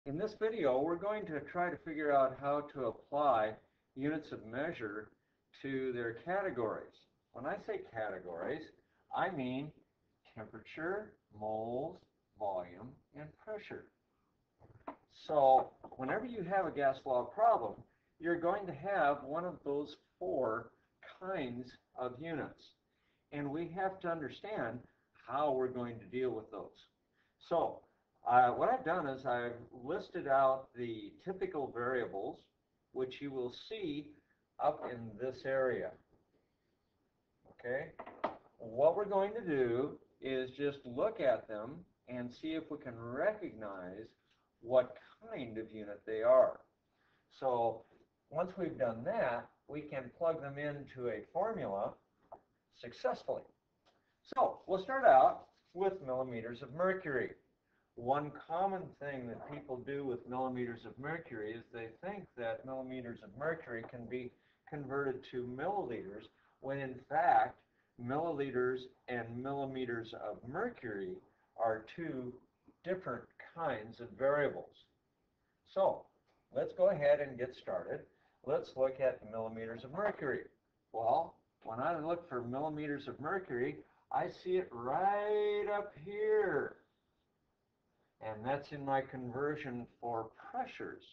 In this video, we're going to try to figure out how to apply units of measure to their categories. When I say categories, I mean temperature, moles, volume, and pressure. So whenever you have a gas law problem, you're going to have one of those four kinds of units. And we have to understand how we're going to deal with those. So what I've done is I've listed out the typical variables, which you will see up in this area. Okay? What we're going to do is just look at them and see if we can recognize what kind of unit they are. So once we've done that, we can plug them into a formula successfully. So we'll start out with millimeters of mercury. One common thing that people do with millimeters of mercury is they think that millimeters of mercury can be converted to milliliters, when in fact milliliters and millimeters of mercury are two different kinds of variables. So let's go ahead and get started. Let's look at millimeters of mercury. Well, when I look for millimeters of mercury, I see it right up here. And that's in my conversion for pressures.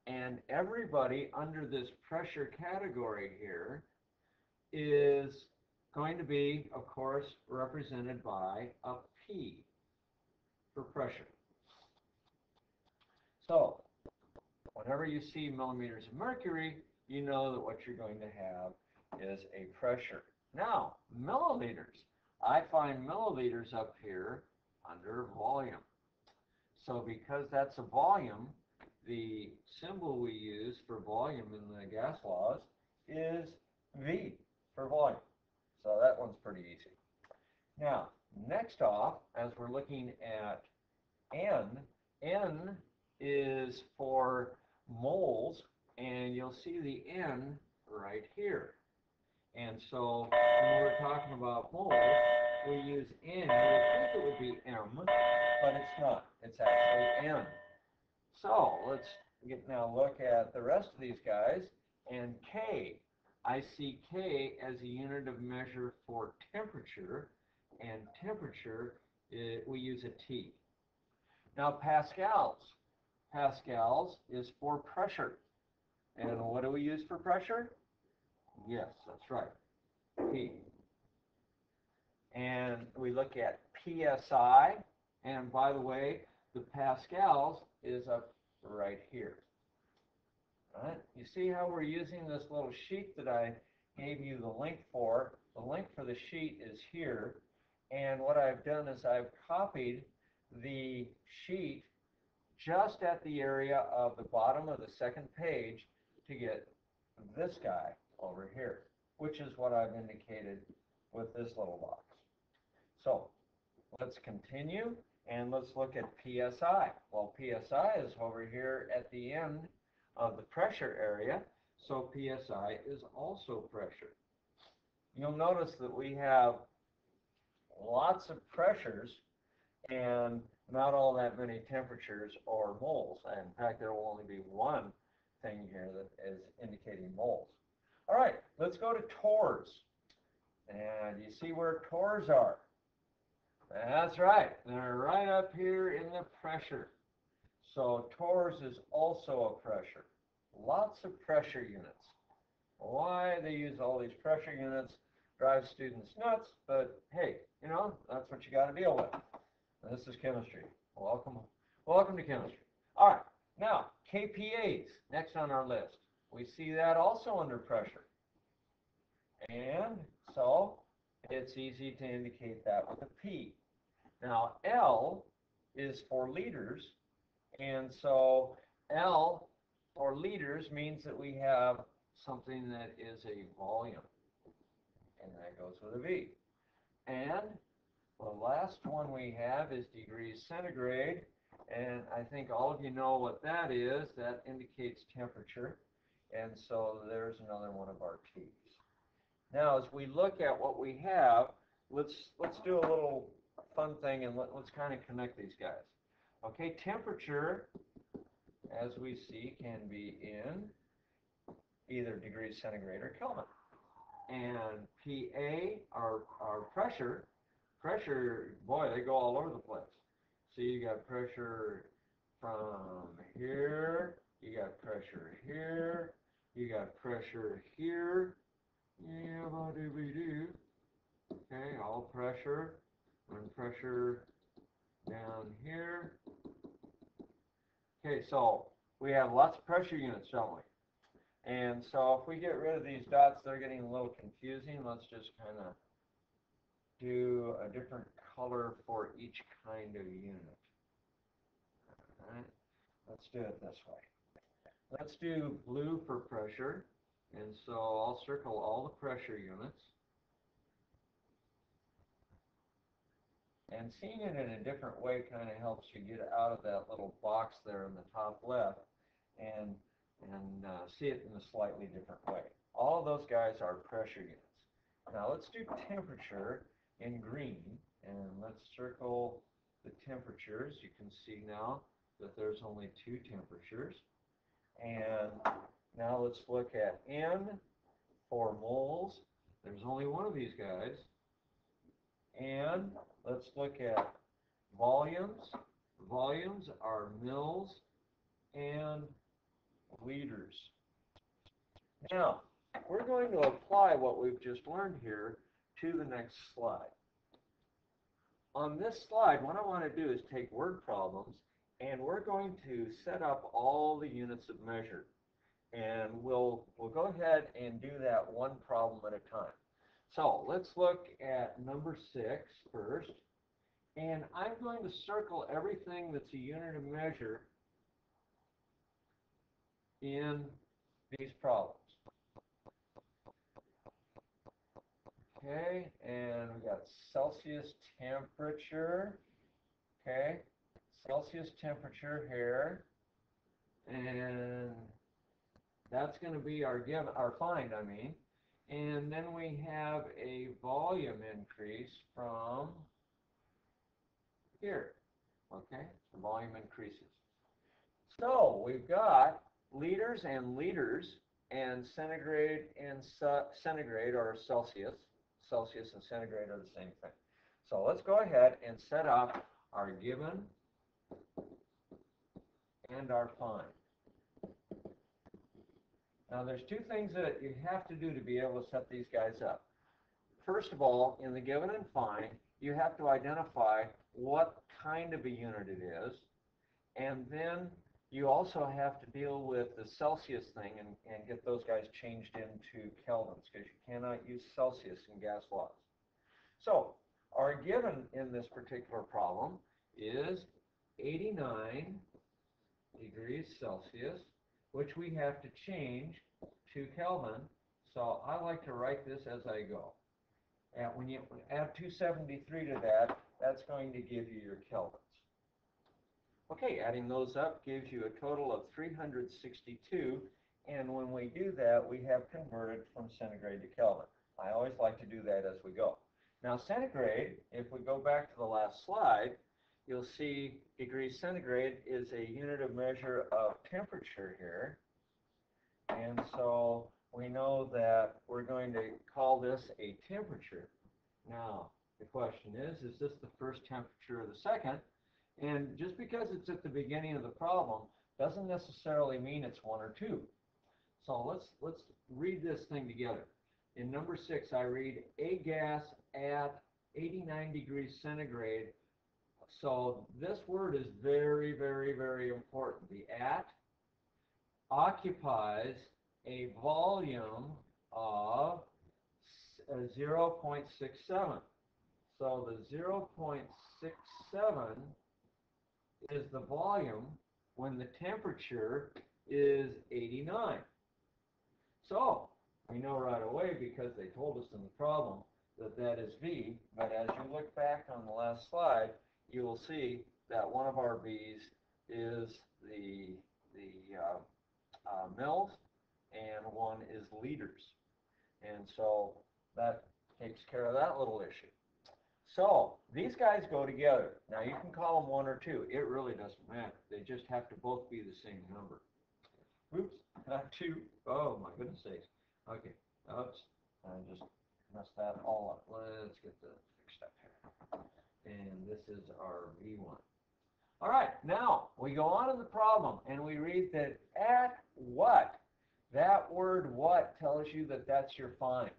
And everybody under this pressure category here is going to be, of course, represented by a P for pressure. So whenever you see millimeters of mercury, you know that what you're going to have is a pressure. Now, milliliters. I find milliliters up here under volume. So because that's a volume, the symbol we use for volume in the gas laws is V for volume. So that one's pretty easy. Now, next off, as we're looking at N is for moles, and you'll see the N right here. And so when we're talking about moles, we use N. You would think it would be M, but it's not. It's actually N. So let's now look at the rest of these guys. And K. I see K as a unit of measure for temperature, and temperature, we use a T. Now pascals. Pascals is for pressure. And what do we use for pressure? Yes, that's right, P. And we look at PSI, and by the way, the pascals is up right here. All right? You see how we're using this little sheet that I gave you the link for? The link for the sheet is here, and what I've done is I've copied the sheet just at the area of the bottom of the second page to get this guy over here, which is what I've indicated with this little box. So let's continue and let's look at PSI. Well, PSI is over here at the end of the pressure area, so PSI is also pressure. You'll notice that we have lots of pressures and not all that many temperatures or moles. In fact, there will only be one thing here that is indicating moles. All right, let's go to torrs. And you see where torrs are? That's right. They're right up here in the pressure. So torrs is also a pressure. Lots of pressure units. Why they use all these pressure units drives students nuts, but hey, you know, that's what you got to deal with. And this is chemistry. Welcome to chemistry. All right, now kPAs, next on our list. We see that also under pressure. And so it's easy to indicate that with a P. Now L is for liters, and so L for liters means that we have something that is a volume, and that goes with a V. And the last one we have is degrees centigrade, and I think all of you know what that is. That indicates temperature, and so there's another one of our T's. Now, as we look at what we have, let's do a little fun thing, and let's kind of connect these guys. Okay, temperature as we see, can be in either degrees centigrade or Kelvin. And PA, our pressure, boy, they go all over the place. So you got pressure from here, you got pressure here, you got pressure here. Yeah, okay, all pressure, and pressure down here. Okay, so we have lots of pressure units, don't we? And so if we get rid of these dots, they're getting a little confusing. Let's just kind of do a different color for each kind of unit. All right, let's do it this way. Let's do blue for pressure. And so I'll circle all the pressure units. And seeing it in a different way kind of helps you get out of that little box there in the top left and see it in a slightly different way. All of those guys are pressure units. Now let's do temperature in green, and let's circle the temperatures. You can see now that there's only two temperatures. And now let's look at N for moles. There's only one of these guys. And let's look at volumes. Volumes are mils and liters. Now, we're going to apply what we've just learned here to the next slide. On this slide, what I want to do is take word problems, and we're going to set up all the units of measure. And we'll go ahead and do that one problem at a time. So let's look at number 6 first. And I'm going to circle everything that's a unit of measure in these problems. Okay, and we got Celsius temperature. Okay, Celsius temperature here. And that's going to be our find, I mean. And then we have a volume increase from here. Okay, the volume increases. So we've got liters and liters, and centigrade and centigrade, or Celsius. Celsius and centigrade are the same thing. So let's go ahead and set up our given and our find. Now there's two things that you have to do to be able to set these guys up. First of all, in the given and find, you have to identify what kind of a unit it is, and then you also have to deal with the Celsius thing and get those guys changed into kelvins, because you cannot use Celsius in gas laws. So our given in this particular problem is 89 degrees Celsius, which we have to change to Kelvin. So I like to write this as I go. And when you add 273 to that, that's going to give you your kelvins. Okay, adding those up gives you a total of 362, and when we do that, we have converted from centigrade to Kelvin. I always like to do that as we go. Now centigrade, if we go back to the last slide, you'll see degrees centigrade is a unit of measure of temperature here, and so we know that we're going to call this a temperature. Now, the question is this the first temperature or the second? And just because it's at the beginning of the problem doesn't necessarily mean it's 1 or 2. So let's read this thing together. In number 6, I read a gas at 89 degrees centigrade. So this word is very, very, very important. The at occupies a volume of 0.67. So the 0.67 is the volume when the temperature is 89. So we know right away, because they told us in the problem, that that is V. But as you look back on the last slide, you will see that one of our V's is the mils, and one is liters. And so that takes care of that little issue. So these guys go together. Now you can call them 1 or 2. It really doesn't matter. They just have to both be the same number. Oops, not 2. Oh my goodness sakes. Okay, oops, I just messed that all up. Let's get the fixed up here. And this is our V1. All right, now we go on in the problem and we read that at what? That word what tells you that that's your find.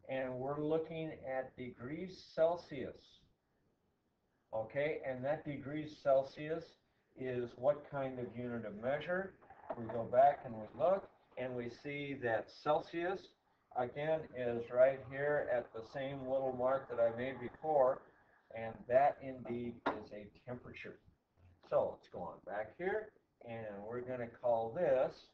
And we're looking at degrees Celsius. Okay, and that degrees Celsius is what kind of unit of measure? We go back and we look and we see that Celsius, again, is right here at the same little mark that I made before, and that indeed is a temperature. So let's go on back here, and we're going to call this,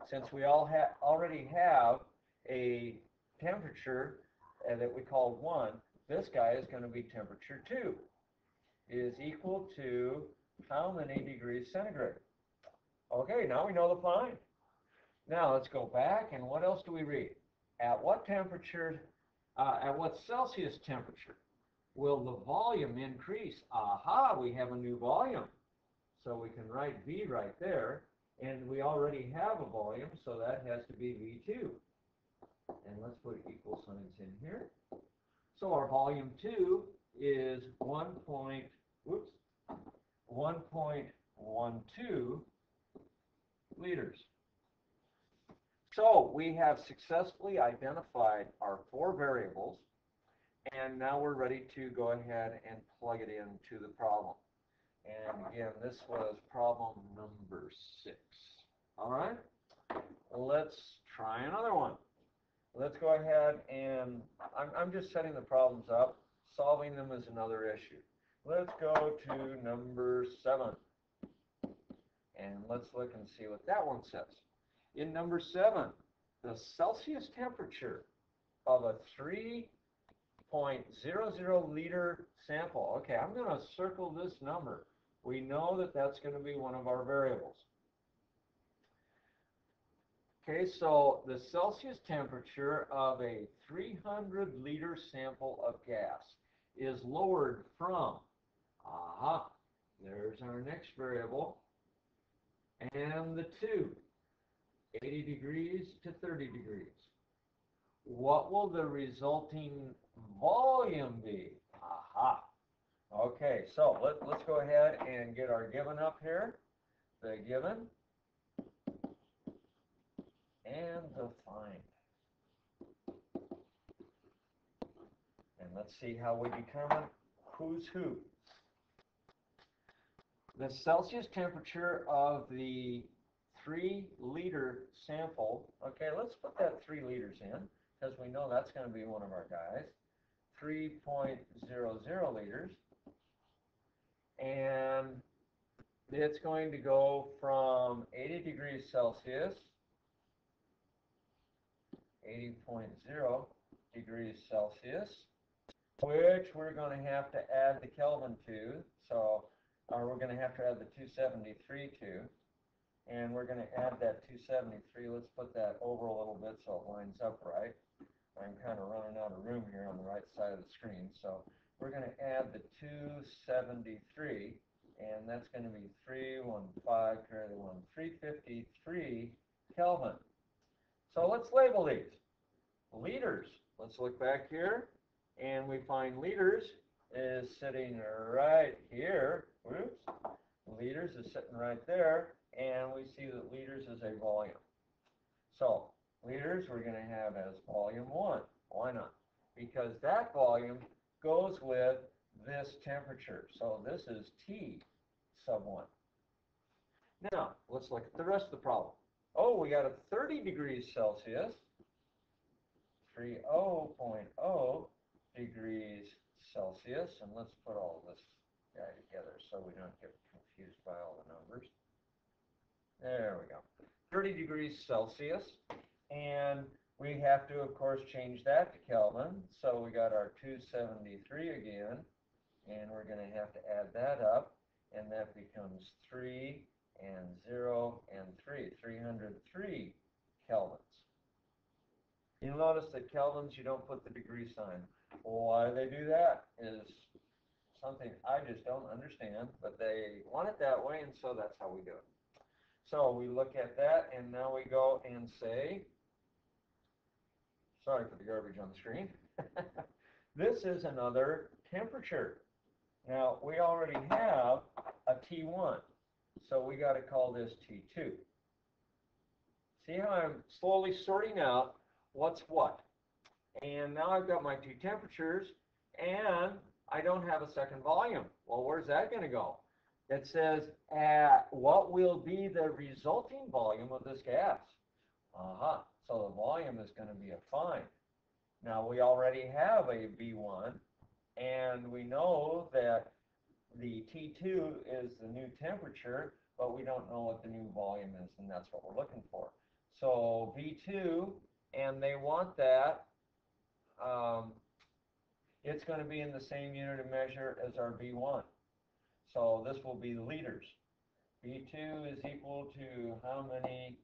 since we already have a temperature that we call 1, this guy is going to be temperature 2, is equal to how many degrees centigrade? Okay, now we know the find. Now let's go back, and what else do we read? At what temperature, at what Celsius temperature will the volume increase? Aha, we have a new volume. So we can write V right there, and we already have a volume, so that has to be V2. And let's put equal signs in here. So our volume 2 is 1.12 liters. So we have successfully identified our 4 variables, and now we're ready to go ahead and plug it into the problem. And again, this was problem number 6. All right, let's try another one. Let's go ahead and I'm just setting the problems up. Solving them is another issue. Let's go to number 7. And let's look and see what that one says. In number 7, the Celsius temperature of a 3.00 liter sample. Okay, I'm going to circle this number. We know that that's going to be one of our variables. Okay, so the Celsius temperature of a 300 liter sample of gas is lowered from, there's our next variable, and the 2, 80 degrees to 30 degrees. What will the resulting volume be? Aha. Okay, so let's go ahead and get our given up here. The given and the find. And let's see how we determine who's who. The Celsius temperature of the 3 liter sample, okay, let's put that 3 liters in, because we know that's going to be one of our guys. 3.00 liters. And it's going to go from 80 degrees Celsius, 80.0 degrees Celsius, which we're going to have to add the Kelvin to. So we're going to have to add the 273 to. And we're going to add that 273. Let's put that over a little bit so it lines up right. I'm kind of running out of room here on the right side of the screen. So we're going to add the 273, and that's going to be 315 carry the 1, 353 Kelvin. So let's label these. Liters. Let's look back here, and we find liters is sitting right here. Whoops. Liters is sitting right there, and we see that liters is a volume. So liters we're going to have as volume 1. Why not? Because that volume goes with this temperature. So this is T sub 1. Now, let's look at the rest of the problem. Oh, we got a 30 degrees Celsius, 30.0 degrees Celsius, and let's put all this guy together so we don't get confused by all the numbers. There we go. 30 degrees Celsius, and we have to, of course, change that to Kelvin. So we got our 273 again, and we're going to have to add that up, and that becomes 3 and 0 and 3, 303 kelvins. You'll notice that kelvins, you don't put the degree sign. Why they do that is something I just don't understand, but they want it that way, and so that's how we do it. So we look at that, and now we go and say, sorry for the garbage on the screen. This is another temperature. Now, we already have a T1, so we got to call this T2. See how I'm slowly sorting out what's what. And now I've got my two temperatures, and I don't have a second volume. Well, where's that going to go? It says, what will be the resulting volume of this gas? Aha, so the volume is going to be a find. Now, we already have a V1, and we know that the T2 is the new temperature, but we don't know what the new volume is, and that's what we're looking for. So V2, and they want that, it's going to be in the same unit of measure as our V1. So this will be liters. V2 is equal to how many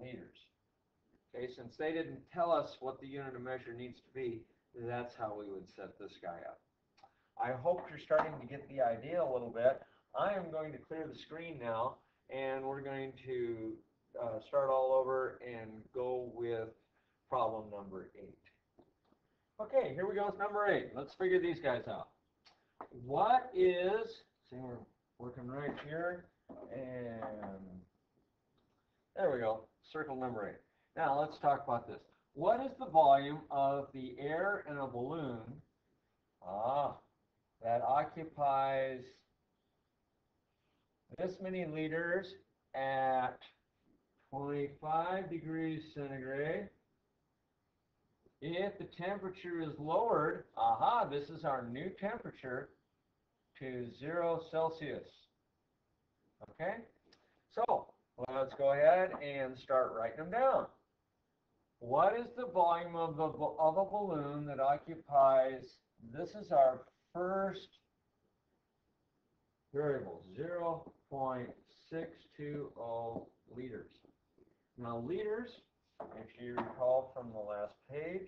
liters? Okay, since they didn't tell us what the unit of measure needs to be, that's how we would set this guy up. I hope you're starting to get the idea a little bit. I am going to clear the screen now, and we're going to start all over and go with problem number 8. Okay, here we go with number 8. Let's figure these guys out. What is, see, we're working right here, and there we go, circle number 8. Now let's talk about this. What is the volume of the air in a balloon that occupies this many liters at 25 degrees centigrade? If the temperature is lowered, this is our new temperature, to 0 Celsius. Okay? So, let's go ahead and start writing them down. What is the volume of a balloon that occupies, this is our first variable, 0.620 liters. Now, liters, if you recall from the last page,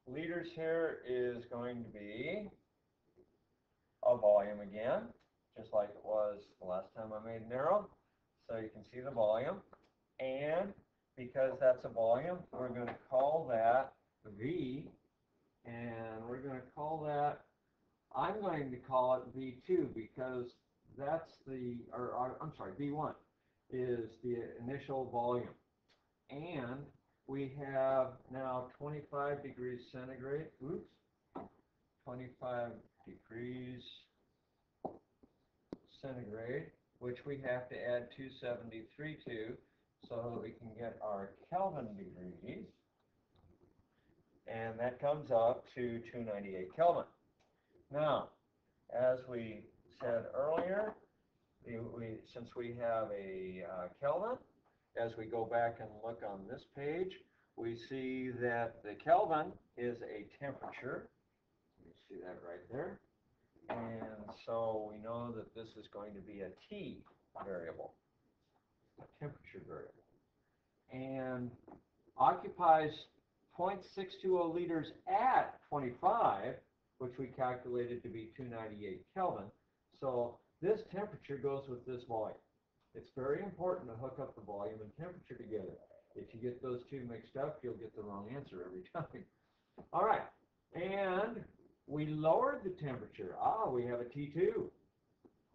liters here is going to be a volume again, just like it was the last time I made an arrow. So you can see the volume. And because that's a volume, we're going to call that V, and we're going to call that, I'm going to call it V2 because that's the, I'm sorry, V1 is the initial volume. And we have now 25 degrees centigrade, 25 degrees centigrade, which we have to add 273 to so that we can get our Kelvin degrees. And that comes up to 298 Kelvin. Now, as we said earlier, since we have a Kelvin, as we go back and look on this page, we see that the Kelvin is a temperature. You see that right there. And so we know that this is going to be a T variable, a temperature variable. And occupies 0.620 liters at 25, which we calculated to be 298 Kelvin. So this temperature goes with this volume. It's very important to hook up the volume and temperature together. If you get those two mixed up, you'll get the wrong answer every time. All right, and we lowered the temperature. We have a T2.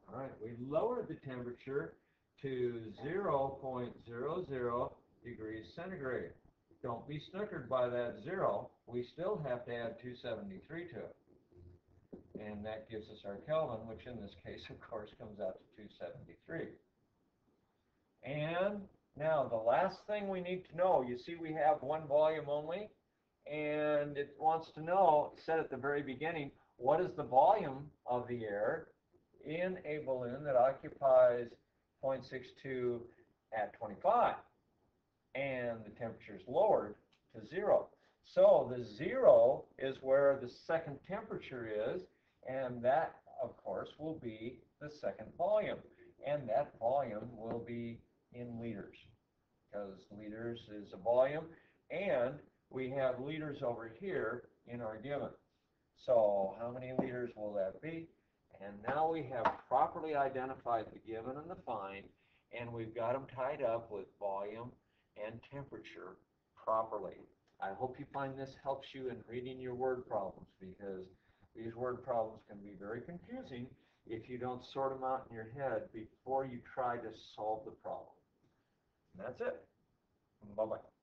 All right, we lowered the temperature to 0.00 degrees centigrade. Don't be snookered by that 0. We still have to add 273 to it. And that gives us our Kelvin, which in this case, of course, comes out to 273. And now the last thing we need to know, you see we have one volume only, and it wants to know, it said at the very beginning, what is the volume of the air in a balloon that occupies 0.62 at 25? And the temperature is lowered to 0. So the 0 is where the second temperature is, and that, of course, will be the second volume. And that volume will be in liters, because liters is a volume, and we have liters over here in our given. So how many liters will that be? And now we have properly identified the given and the find, and we've got them tied up with volume and temperature properly. I hope you find this helps you in reading your word problems, because these word problems can be very confusing if you don't sort them out in your head before you try to solve the problem. And that's it. Bye-bye.